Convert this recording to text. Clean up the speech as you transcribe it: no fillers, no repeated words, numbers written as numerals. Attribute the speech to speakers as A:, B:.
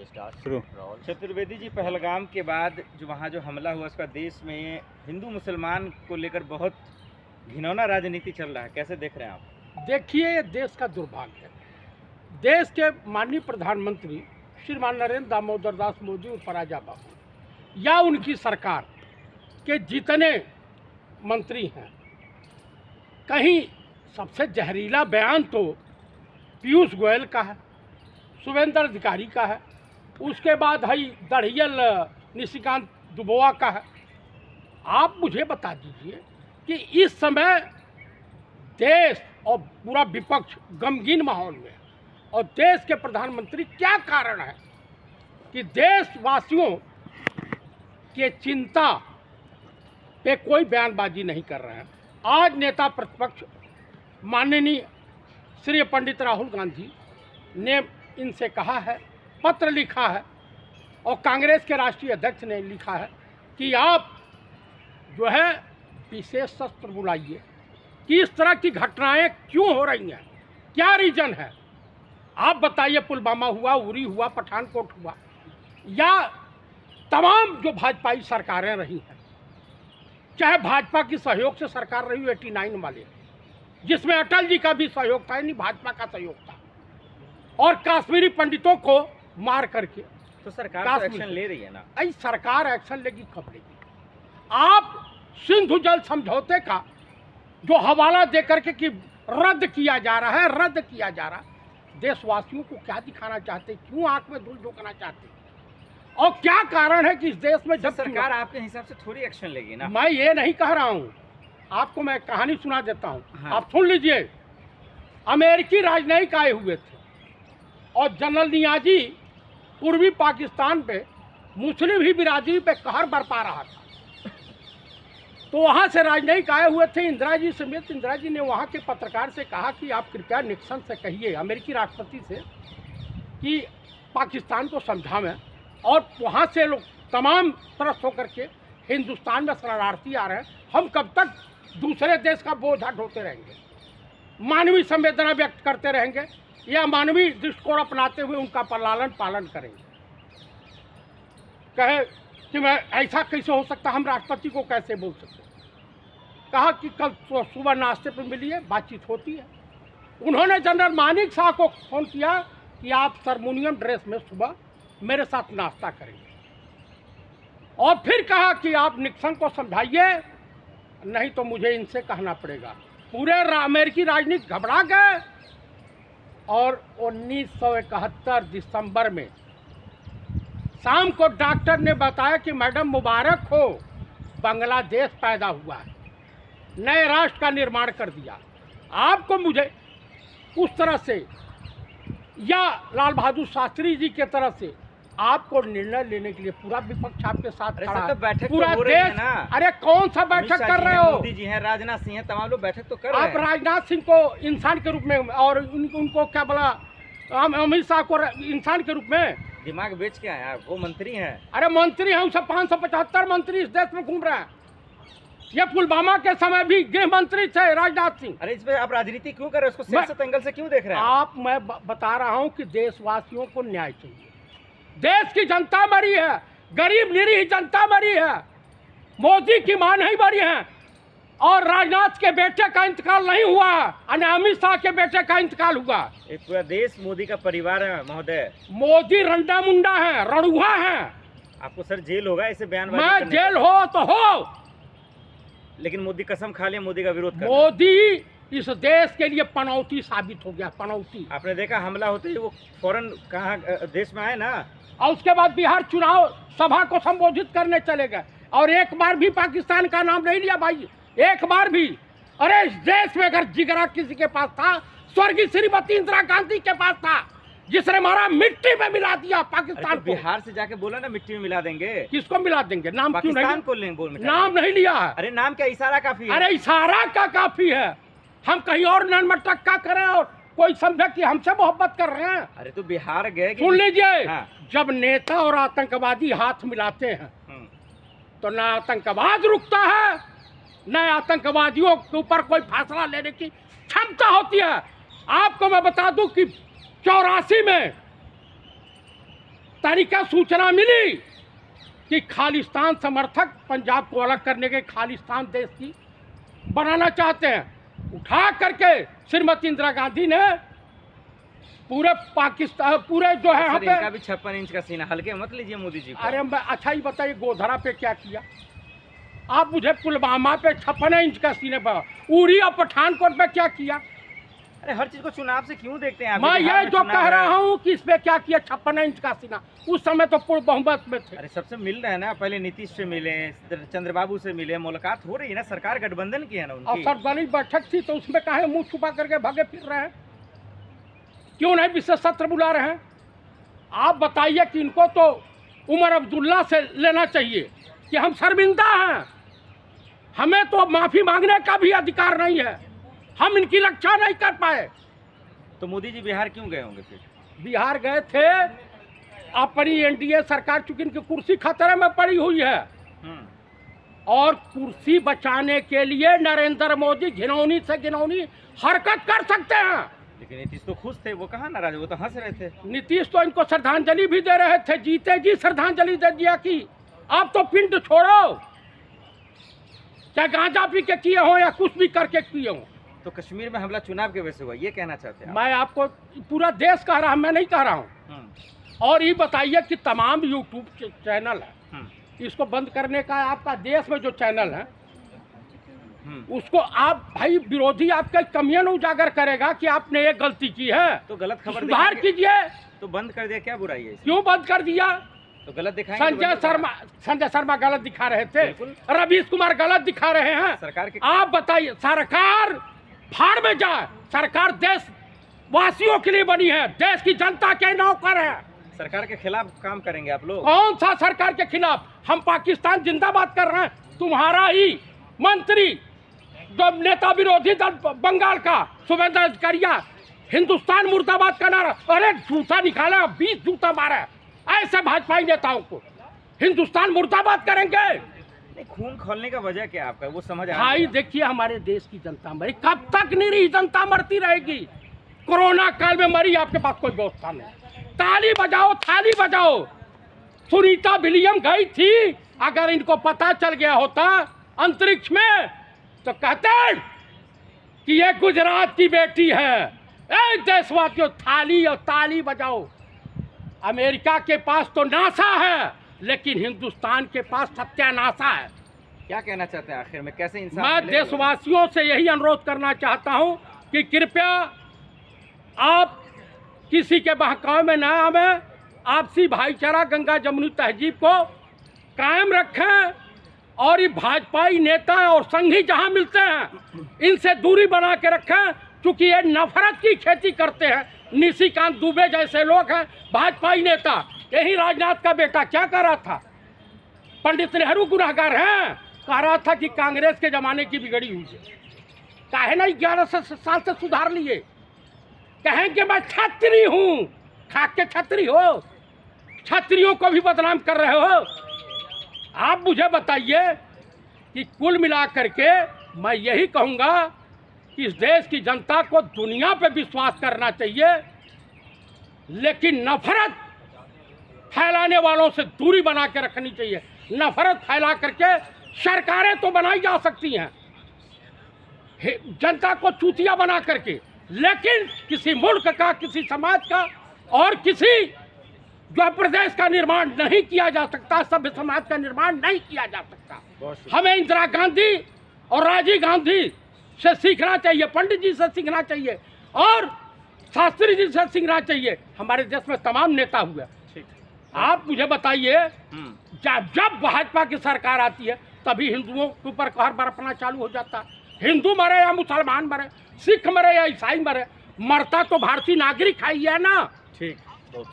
A: शुरू। चतुर्वेदी जी, पहलगाम के बाद जो वहाँ जो हमला हुआ उसका देश में हिंदू मुसलमान को लेकर बहुत घिनौना राजनीति चल रहा है, कैसे देख रहे हैं आप?
B: देखिए, ये देश का दुर्भाग्य है। देश के माननीय प्रधानमंत्री श्रीमान नरेंद्र दामोदर दास मोदी और राजा बाबू या उनकी सरकार के जितने मंत्री हैं, कहीं सबसे जहरीला बयान तो पीयूष गोयल का है, शुभेंद्र अधिकारी का है, उसके बाद है दढ़ियल निशिकांत दुबोआ का है। आप मुझे बता दीजिए कि इस समय देश और पूरा विपक्ष गमगीन माहौल में है और देश के प्रधानमंत्री क्या कारण है कि देशवासियों के चिंता पे कोई बयानबाजी नहीं कर रहे हैं। आज नेता प्रतिपक्ष माननीय श्री पंडित राहुल गांधी ने इनसे कहा है, पत्र लिखा है और कांग्रेस के राष्ट्रीय अध्यक्ष ने लिखा है कि आप जो है विशेष शस्त्र बुलाइए कि इस तरह की घटनाएं क्यों हो रही हैं, क्या रीजन है। आप बताइए, पुलवामा हुआ, उरी हुआ, पठानकोट हुआ, या तमाम जो भाजपाई सरकारें रही हैं, चाहे भाजपा की सहयोग से सरकार रही हो 89 वाले, जिसमें अटल जी का भी सहयोग था, यानी भाजपा का सहयोग था, और कश्मीरी पंडितों को मार करके
A: तो सरकार तो एक्शन ले रही है ना।
B: अरे सरकार एक्शन लेगी कब लेगी? आप सिंधु जल समझौते का जो हवाला दे करके कि रद्द किया जा रहा है, रद्द किया जा रहा है, देशवासियों को क्या दिखाना चाहते, क्यों आंख में धूल झोंकना चाहते, और क्या कारण है कि इस देश में जब
A: सरकार आपके हिसाब से थोड़ी एक्शन लेगी ना।
B: मैं ये नहीं कह रहा हूँ, आपको मैं कहानी सुना देता हूँ।
A: हाँ।
B: आप सुन लीजिए। अमेरिकी राजनयिक आए हुए थे और जनरल नियाजी पूर्वी पाकिस्तान पे मुस्लिम ही बिरादरी पे कहर बरपा रहा था, तो वहाँ से राजनयिक आए हुए थे, इंदिरा जी समेत। इंदिरा जी ने वहाँ के पत्रकार से कहा कि आप कृपया निक्सन से कहिए, अमेरिकी राष्ट्रपति से, कि पाकिस्तान को समझावें, और वहाँ से लोग तमाम तरफ होकर के हिंदुस्तान में शरणार्थी आ रहे हैं, हम कब तक दूसरे देश का बोझा ढोते रहेंगे, मानवीय संवेदना व्यक्त करते रहेंगे, या मानवीय दृष्टिकोण अपनाते हुए उनका लालन पालन करेंगे। कहे कि मैं ऐसा कैसे हो सकता, हम राष्ट्रपति को कैसे बोल सकते। कहा कि कल सुबह नाश्ते पर मिलिए, बातचीत होती है। उन्होंने जनरल मानिक शाह को फोन किया कि आप सरमोनियम ड्रेस में सुबह मेरे साथ नाश्ता करेंगे, और फिर कहा कि आप निक्सन को समझाइए, नहीं तो मुझे इनसे कहना पड़ेगा। पूरे अमेरिकी राजनीति घबरा गए, और 1971 दिसंबर में शाम को डॉक्टर ने बताया कि मैडम मुबारक हो, बांग्लादेश पैदा हुआ है, नए राष्ट्र का निर्माण कर दिया। आपको मुझे उस तरह से, या लाल बहादुर शास्त्री जी के तरफ से, आपको निर्णय लेने के लिए पूरा विपक्ष आपके साथ खड़ा है,
A: बैठक
B: पूरा
A: तो देश
B: ना। अरे कौन सा बैठक कर रहे हो?
A: मोदी जी हैं, राजनाथ सिंह हैं, तमाम लोग बैठक तो कर रहे हैं।
B: आप राजनाथ सिंह को इंसान के रूप में, और उनको क्या बोला, अमित शाह को इंसान के रूप में
A: दिमाग बेच के आए आप, वो मंत्री हैं।
B: अरे मंत्री हैं, उनसे 575 मंत्री इस देश में घूम रहे हैं। ये पुलवामा के समय भी गृह मंत्री थे राजनाथ सिंह।
A: अरे इस पे आप राजनीति क्यों कर रहे हैं, उसको सियासत एंगल से क्यों देख रहे हैं
B: मैं बता रहा हूं कि देशवासियों को न्याय चाहिए। देश की जनता मरी है, गरीब निरीह जनता मरी है, मोदी की मां नहीं मरी है, और राजनाथ के बेटे का इंतकाल नहीं हुआ, और अमित शाह के बेटे का इंतकाल हुआ।
A: एक पूरा देश मोदी का परिवार है महोदय।
B: मोदी रंडा मुंडा है, रणुआ है।
A: आपको सर जेल होगा इसे बयान।
B: मैं जेल हो तो हो,
A: लेकिन मोदी कसम खा लिया मोदी का विरोध कर।
B: मोदी इस देश के लिए पनौती साबित हो गया, पनौती।
A: आपने देखा हमला होते ही वो फौरन कहाँ देश में आए ना,
B: और उसके बाद बिहार चुनाव सभा को संबोधित करने चले गए, और एक बार भी पाकिस्तान का नाम नहीं लिया भाई, एक बार भी। अरे इस देश में अगर जिगरा किसी के पास था, स्वर्गीय श्रीमती इंदिरा गांधी के पास था, जिसने हमारा मिट्टी में मिला दिया पाकिस्तान को।
A: बिहार से जाके बोला ना मिट्टी में मिला देंगे।
B: किसको मिला देंगे? नाम क्यों नहीं?
A: को लेंगे, बोल
B: नाम नहीं लिया है।
A: अरे नाम क्या, इशारा काफी है।
B: अरे इशारा का काफी है, हम कहीं और नटक्का करें और कोई समझे कि हमसे मोहब्बत कर रहे हैं।
A: अरे तो बिहार गए,
B: सुन लीजिए।
A: हाँ।
B: जब नेता और आतंकवादी हाथ मिलाते हैं तो ना आतंकवाद रुकता है, न आतंकवादियों के ऊपर कोई फैसला लेने की क्षमता होती है। आपको मैं बता दूं कि 84 में तरीका सूचना मिली कि खालिस्तान समर्थक पंजाब को अलग करने के खालिस्तान देश की बनाना चाहते हैं, उठा करके श्रीमती इंदिरा गांधी ने पूरे पाकिस्तान पूरे जो है यहाँ
A: सर, इनका
B: पे।
A: भी 56 इंच का सीना, हल्के मत लीजिए मोदी जी को।
B: अरे मैं अच्छा ही बताइए, गोधरा पे क्या किया आप? मुझे पुलवामा पे 56 इंच का सीने पर, उड़ी और पठानकोट पे क्या किया?
A: अरे हर चीज को चुनाव से क्यों देखते हैं आप?
B: मैं
A: बिहार
B: ये
A: में
B: जो
A: चुनाव
B: कह
A: है।
B: रहा हूँ कि इस पे क्या किया 56 इंच का सीना, उस समय तो पूर्ण बहुमत में थे।
A: अरे सबसे मिल रहे हैं ना, पहले नीतीश से मिले, चंद्रबाबू से मिले, मुलाकात हो रही है ना, सरकार गठबंधन की है ना
B: और
A: उनकी।
B: सर्वदलीय बैठक थी तो उसमें काहे मुंह छुपा करके भागे फिर रहे हैं? क्यों नहीं विशेष सत्र बुला रहे हैं? आप बताइए कि इनको तो उमर अब्दुल्ला से लेना चाहिए कि हम शर्मिंदा हैं, हमें तो माफी मांगने का भी अधिकार नहीं है, हम इनकी रक्षा नहीं कर पाए।
A: तो मोदी जी बिहार क्यों गए होंगे फिर?
B: बिहार गए थे अपनी एनडीए सरकार, चूंकि इनकी कुर्सी खतरे में पड़ी हुई है और कुर्सी बचाने के लिए नरेंद्र मोदी घिनौनी से घिनौनी हरकत कर सकते हैं।
A: लेकिन नीतीश तो खुश थे, वो कहाँ नाराज, वो तो हंस रहे थे।
B: नीतीश तो इनको श्रद्धांजलि भी दे रहे थे, जीते जी श्रद्धांजलि दे दिया कि आप तो पिंड छोड़ो, चाहे गांजा पी के किए हो या कुछ भी करके किए हो।
A: तो कश्मीर में हमला चुनाव की वजह से हुआ, ये कहना चाहते हैं आप?
B: मैं आपको पूरा देश कह रहा हूं, मैं नहीं कह रहा हूँ। और ये बताइए कि तमाम यूट्यूब चैनल है, इसको बंद करने का आपका देश में जो चैनल है उसको आप भाई विरोधी आपका कमियां उजागर करेगा कि आपने ये गलती की है
A: तो गलत खबर
B: सुधार
A: दिखाएंगे।
B: कीजिए।
A: तो बंद कर दिया, क्या बुराई है इसमें?
B: क्यों बंद कर दिया?
A: तो गलत दिखाएंगे तो बंद कर देना।
B: संजय शर्मा गलत दिखा रहे थे,
A: बिल्कुल।
B: रवीश कुमार गलत दिखा रहे हैं।
A: सरकार के
B: आप बताइए, सरकार फाड़ में जाए, सरकार देश वासियों के लिए बनी है, देश की जनता के नौकर है।
A: सरकार के खिलाफ काम करेंगे आप लोग?
B: कौन सा सरकार के खिलाफ? हम पाकिस्तान जिंदाबाद कर रहे हैं। तुम्हारा ही मंत्री जो नेता विरोधी दल बंगाल का शुभेंद्र अधिकारिया हिंदुस्तान मुर्दाबाद का नारा, अरे जूता निकाला, 20 जूता मारा। ऐसे भाजपाई नेताओं को हिंदुस्तान मुर्दाबाद करेंगे।
A: नहीं, खून खोलने का वजह क्या आपका, वो समझ आ
B: भाई देखिए, हमारे देश की जनता मरी, कब तक निरीह जनता मरती रहेगी? कोरोना काल में मरी, आपके पास कोई व्यवस्था नहीं। ताली बजाओ, थाली बजाओ। सुनीता विलियम गई थी, अगर इनको पता चल गया होता अंतरिक्ष में तो कहते कि ये गुजरात की बेटी है। ए देशवासियों, थाली और ताली बजाओ। अमेरिका के पास तो नासा है, लेकिन हिंदुस्तान के पास सत्यानाशा है।
A: क्या कहना चाहते हैं आखिर में, कैसे इंसान
B: मैं देशवासियों से यही अनुरोध करना चाहता हूं कि कृपया आप किसी के बहकावे में न आवें, आपसी भाईचारा गंगा जमुनी तहजीब को कायम रखें और ये भाजपाई नेता और संघी जहां मिलते हैं इनसे दूरी बना के रखें, क्योंकि ये नफरत की खेती करते हैं। निशिकांत दुबे जैसे लोग हैं भाजपाई नेता। यही राजनाथ का बेटा क्या कर रहा था? पंडित नेहरू गुनाहगार हैं, कह रहा था कि कांग्रेस के जमाने की बिगड़ी हुई है। काहे ना 11 साल से सुधार लिए? कहें कि मैं छत्री हूँ, खाक के छत्री हो, छत्रियों को भी बदनाम कर रहे हो। आप मुझे बताइए कि कुल मिलाकर के मैं यही कहूँगा कि इस देश की जनता को दुनिया पे विश्वास करना चाहिए, लेकिन नफरत फैलाने वालों से दूरी बना के रखनी चाहिए। नफरत फैला करके सरकारें तो बनाई जा सकती हैं, जनता को चूतिया बना करके, लेकिन किसी मुल्क का, किसी समाज का और किसी जो प्रदेश का निर्माण नहीं किया जा सकता, सभ्य समाज का निर्माण नहीं किया जा सकता। हमें इंदिरा गांधी और राजीव गांधी से सीखना चाहिए, पंडित जी से सीखना चाहिए और शास्त्री जी से सीखना चाहिए। हमारे देश में तमाम नेता हुए। आप मुझे बताइए, जब भाजपा की सरकार आती है तभी हिंदुओं के ऊपर कहर बरपना चालू हो जाता है। हिंदू मरे या मुसलमान मरे, सिख मरे या ईसाई मरे, मरता तो भारतीय नागरिक है ही है ना।
A: ठीक।